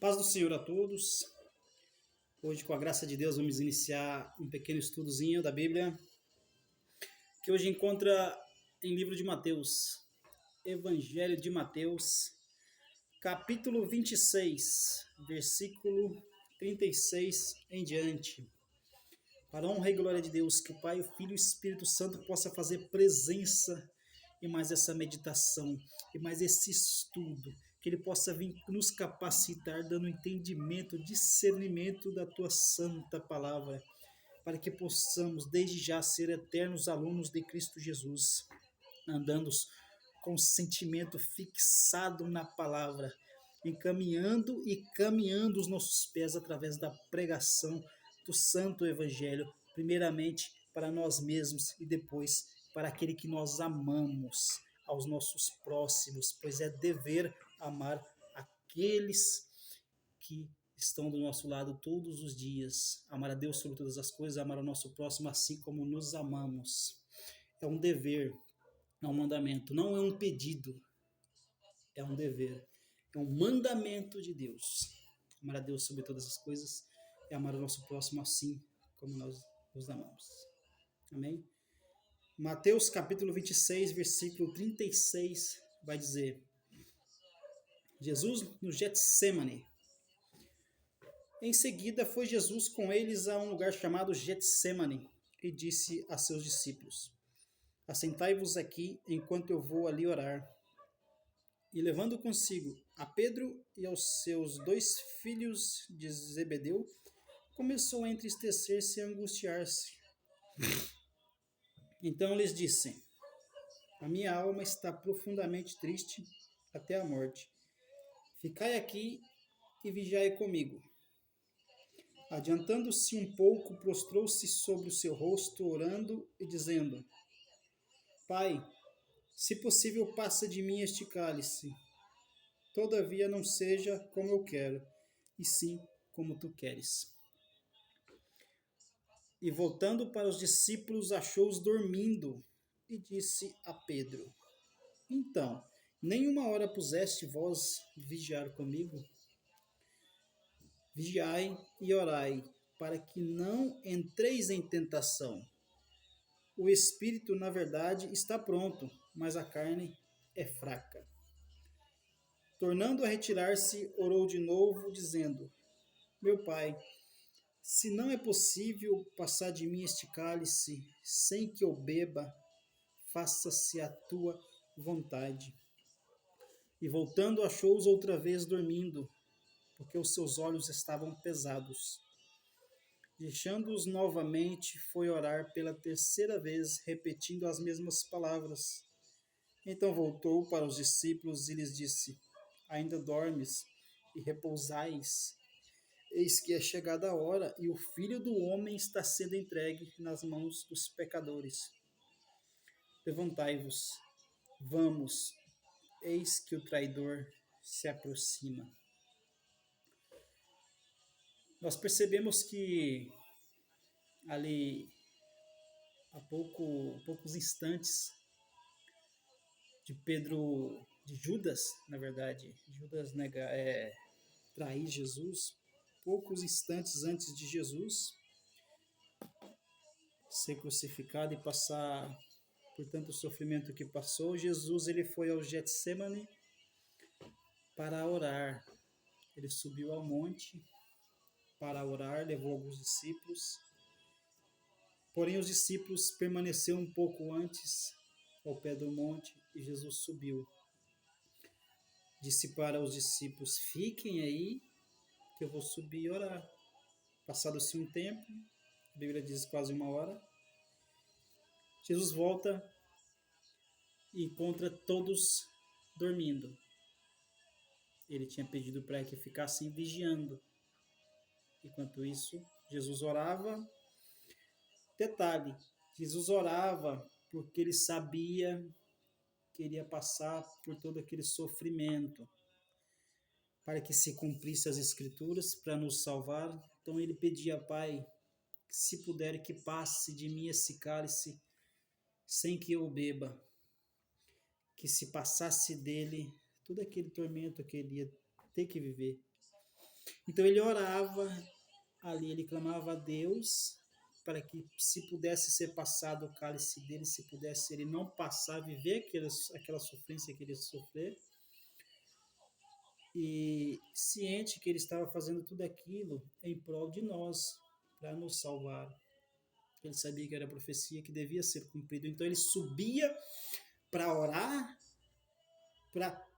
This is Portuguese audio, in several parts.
Paz do Senhor a todos. Hoje, com a graça de Deus, vamos iniciar um pequeno estudozinho da Bíblia, que hoje encontra em livro de Mateus, Evangelho de Mateus, capítulo 26, versículo 36 em diante. Para a honra e glória de Deus, que o Pai, o Filho e o Espírito Santo possa fazer presença em mais essa meditação, e mais esse estudo, que Ele possa vir nos capacitar, dando entendimento, discernimento da Tua santa palavra, para que possamos desde já ser eternos alunos de Cristo Jesus, andando com sentimento fixado na palavra, encaminhando e caminhando os nossos pés através da pregação do Santo Evangelho, primeiramente para nós mesmos e depois para aquele que nós amamos, aos nossos próximos, pois é dever amar aqueles que estão do nosso lado todos os dias, amar a Deus sobre todas as coisas, amar o nosso próximo assim como nos amamos. É um dever, é um mandamento, não é um pedido, é um dever, é um mandamento de Deus. Amar a Deus sobre todas as coisas é amar o nosso próximo assim como nós nos amamos. Amém? Mateus capítulo 26, versículo 36 vai dizer: Jesus no Getsemane. Em seguida foi Jesus com eles a um lugar chamado Getsemane e disse a seus discípulos: Assentai-vos aqui enquanto eu vou ali orar. E levando consigo a Pedro e aos seus 2 filhos de Zebedeu, começou a entristecer-se e a angustiar-se. Então lhes disse: A minha alma está profundamente triste até a morte. Ficai aqui e vigiai comigo. Adiantando-se um pouco, prostrou-se sobre o seu rosto, orando e dizendo: Pai, se possível, passa de mim este cálice. Todavia não seja como eu quero, e sim como tu queres. E voltando para os discípulos, achou-os dormindo, e disse a Pedro: Então, nem uma hora puseste vós vigiar comigo? Vigiai e orai, para que não entreis em tentação. O espírito, na verdade, está pronto, mas a carne é fraca. Tornando a retirar-se, orou de novo, dizendo: Meu pai, se não é possível passar de mim este cálice sem que eu beba, faça-se a tua vontade. E voltando, achou-os outra vez dormindo, porque os seus olhos estavam pesados. Deixando-os novamente, foi orar pela terceira vez, repetindo as mesmas palavras. Então voltou para os discípulos e lhes disse: Ainda dormes e repousais? Eis que é chegada a hora, e o Filho do Homem está sendo entregue nas mãos dos pecadores. Levantai-vos, vamos, eis que o traidor se aproxima. Nós percebemos que ali há poucos instantes de Judas, na verdade, Judas trair Jesus, poucos instantes antes de Jesus ser crucificado e passar por tanto sofrimento que passou, Jesus ele foi ao Getsemane para orar. Ele subiu ao monte para orar, levou alguns discípulos. Porém, os discípulos permaneceram um pouco antes ao pé do monte e Jesus subiu. Disse para os discípulos: Fiquem aí, que eu vou subir e orar. Passado-se um tempo, a Bíblia diz quase uma hora, Jesus volta e encontra todos dormindo. Ele tinha pedido para que ficassem vigiando. Enquanto isso, Jesus orava. Detalhe, Jesus orava porque ele sabia que iria passar por todo aquele sofrimento, para que se cumprisse as Escrituras, para nos salvar. Então ele pedia: Pai, se puder, que passe de mim esse cálice sem que eu beba, que se passasse dele todo aquele tormento que ele ia ter que viver. Então ele orava ali, ele clamava a Deus para que, se pudesse ser passado o cálice dele, se pudesse ele não passar, viver aquela sofrência que ele ia sofrer, e ciente que ele estava fazendo tudo aquilo em prol de nós, para nos salvar. Ele sabia que era a profecia que devia ser cumprida, então ele subia para orar,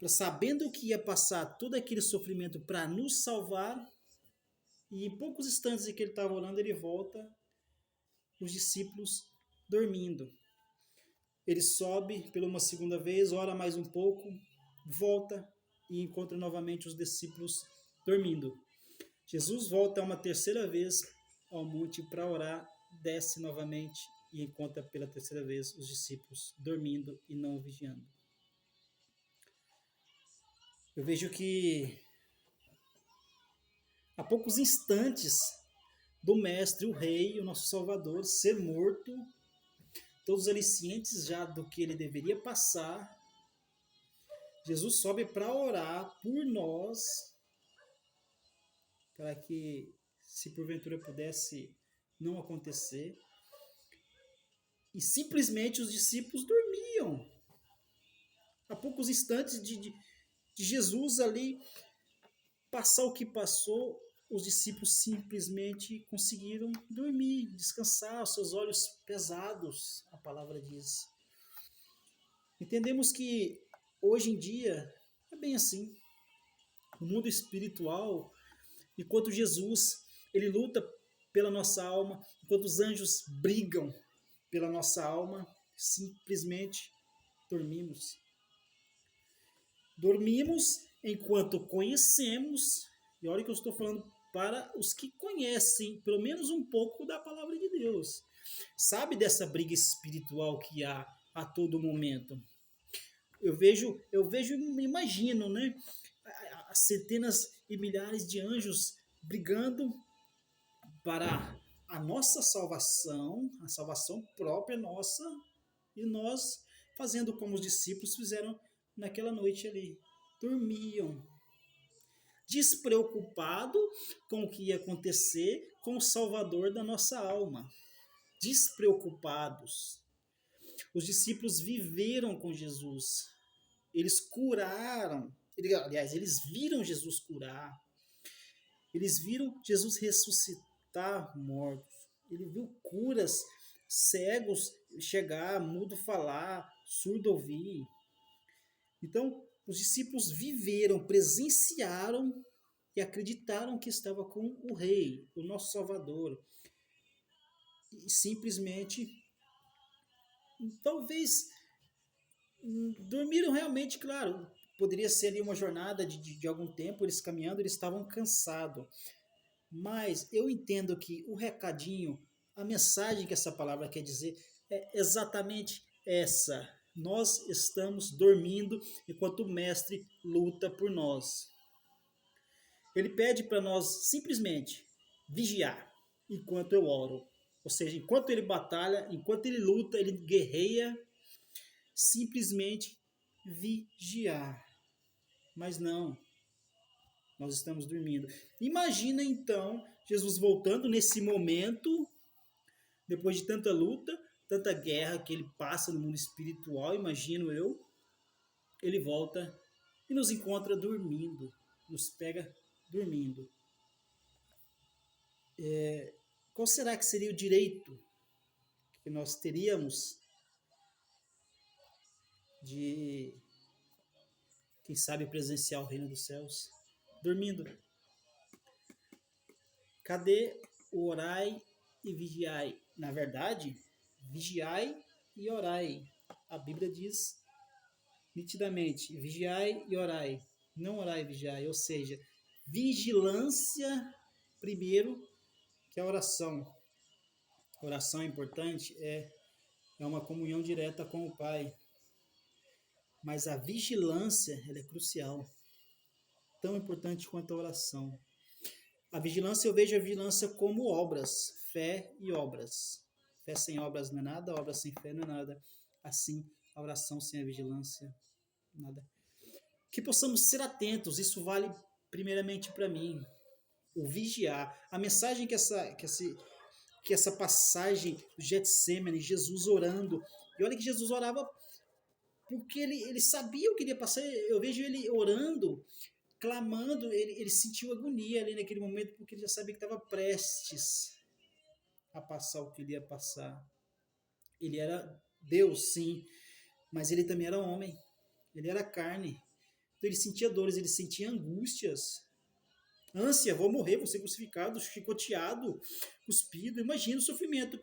sabendo que ia passar todo aquele sofrimento para nos salvar, e em poucos instantes em que ele estava orando, ele volta, os discípulos dormindo. Ele sobe pela uma segunda vez, ora mais um pouco, volta e encontra novamente os discípulos dormindo. Jesus volta uma terceira vez ao monte para orar, desce novamente e encontra pela terceira vez os discípulos dormindo e não vigiando. Eu vejo que a poucos instantes do Mestre, o Rei, o nosso Salvador, ser morto, todos ali cientes já do que ele deveria passar, Jesus sobe para orar por nós, para que, se porventura pudesse não acontecer, e simplesmente os discípulos dormiam. A poucos instantes de Jesus ali passar o que passou, os discípulos simplesmente conseguiram dormir, descansar, os seus olhos pesados, a palavra diz. Entendemos que hoje em dia é bem assim. No mundo espiritual, enquanto Jesus ele luta pela nossa alma, enquanto os anjos brigam pela nossa alma, simplesmente dormimos. Dormimos enquanto conhecemos, e olha que eu estou falando para os que conhecem pelo menos um pouco da palavra de Deus. Sabe dessa briga espiritual que há a todo momento. Eu vejo, imagino, né? Centenas e milhares de anjos brigando para a nossa salvação, a salvação própria nossa, e nós fazendo como os discípulos fizeram naquela noite ali. Dormiam, despreocupado com o que ia acontecer com o Salvador da nossa alma. Despreocupados. Os discípulos viveram com Jesus. Eles curaram. Aliás, eles viram Jesus curar. Eles viram Jesus ressuscitar mortos. Ele viu curas, cegos chegar, mudo falar, surdo ouvir. Então, os discípulos viveram, presenciaram e acreditaram que estava com o Rei, o nosso Salvador. E simplesmente, talvez, dormiram realmente, claro. Poderia ser ali uma jornada de algum tempo, eles caminhando, eles estavam cansados. Mas eu entendo que o recadinho, a mensagem que essa palavra quer dizer é exatamente essa. Nós estamos dormindo enquanto o Mestre luta por nós. Ele pede para nós simplesmente vigiar enquanto eu oro. Ou seja, enquanto ele batalha, enquanto ele luta, ele guerreia, simplesmente vigiar. Mas não, nós estamos dormindo. Imagina então Jesus voltando nesse momento, depois de tanta luta, tanta guerra que ele passa no mundo espiritual, imagino eu, ele volta e nos encontra dormindo, nos pega dormindo. Qual será que seria o direito que nós teríamos de, quem sabe, presenciar o reino dos céus? Dormindo. Cadê o orai e vigiai? Na verdade, vigiai e orai. A Bíblia diz nitidamente, vigiai e orai. Não orai e vigiai, ou seja, vigilância primeiro que a oração. A oração é importante, é uma comunhão direta com o Pai. Mas a vigilância, ela é crucial. Tão importante quanto a oração. A vigilância, eu vejo a vigilância como obras, fé e obras. Fé sem obras não é nada, obra sem fé não é nada. Assim, a oração sem a vigilância, nada. Que possamos ser atentos, isso vale primeiramente para mim. o vigiar. A mensagem que essa passagem do Getsemane, Jesus orando, e olha que Jesus orava porque ele sabia o que iria passar. Eu vejo ele orando, clamando, ele sentiu agonia ali naquele momento, porque ele já sabia que estava prestes a passar o que ele ia passar. Ele era Deus, sim, mas ele também era homem, ele era carne. Então ele sentia dores, ele sentia angústias, ânsia, vou morrer, vou ser crucificado, chicoteado, cuspido. Imagina o sofrimento.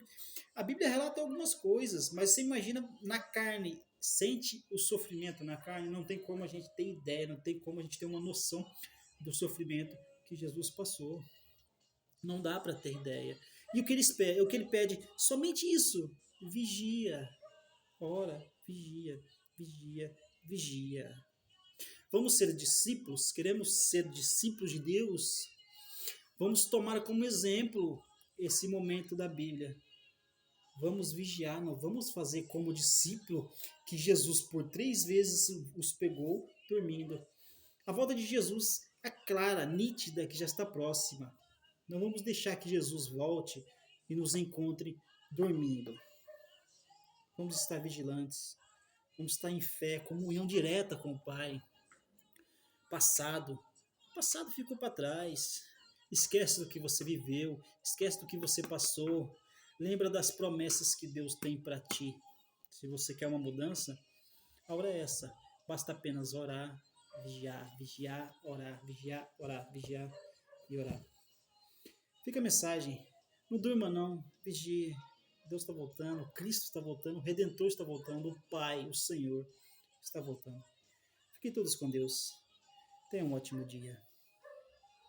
A Bíblia relata algumas coisas, mas você imagina na carne, sente o sofrimento na carne, não tem como a gente ter ideia, não tem como a gente ter uma noção do sofrimento que Jesus passou. Não dá para ter ideia. E o que ele pede? Somente isso. Vigia. Ora, vigia, vigia, vigia. Vamos ser discípulos? Queremos ser discípulos de Deus? Vamos tomar como exemplo esse momento da Bíblia. Vamos vigiar, não vamos fazer como discípulo que Jesus por 3 vezes os pegou dormindo. A volta de Jesus é clara, nítida, que já está próxima. Não vamos deixar que Jesus volte e nos encontre dormindo. Vamos estar vigilantes. Vamos estar em fé, comunhão direta com o Pai. Passado ficou para trás. Esquece do que você viveu, esquece do que você passou. Lembra das promessas que Deus tem para ti. Se você quer uma mudança, a hora é essa. Basta apenas orar, vigiar, vigiar, orar, vigiar, orar, vigiar e orar. Fica a mensagem. Não durma não, vigie. Deus está voltando, Cristo está voltando, o Redentor está voltando, o Pai, o Senhor está voltando. Fiquem todos com Deus. Tenha um ótimo dia.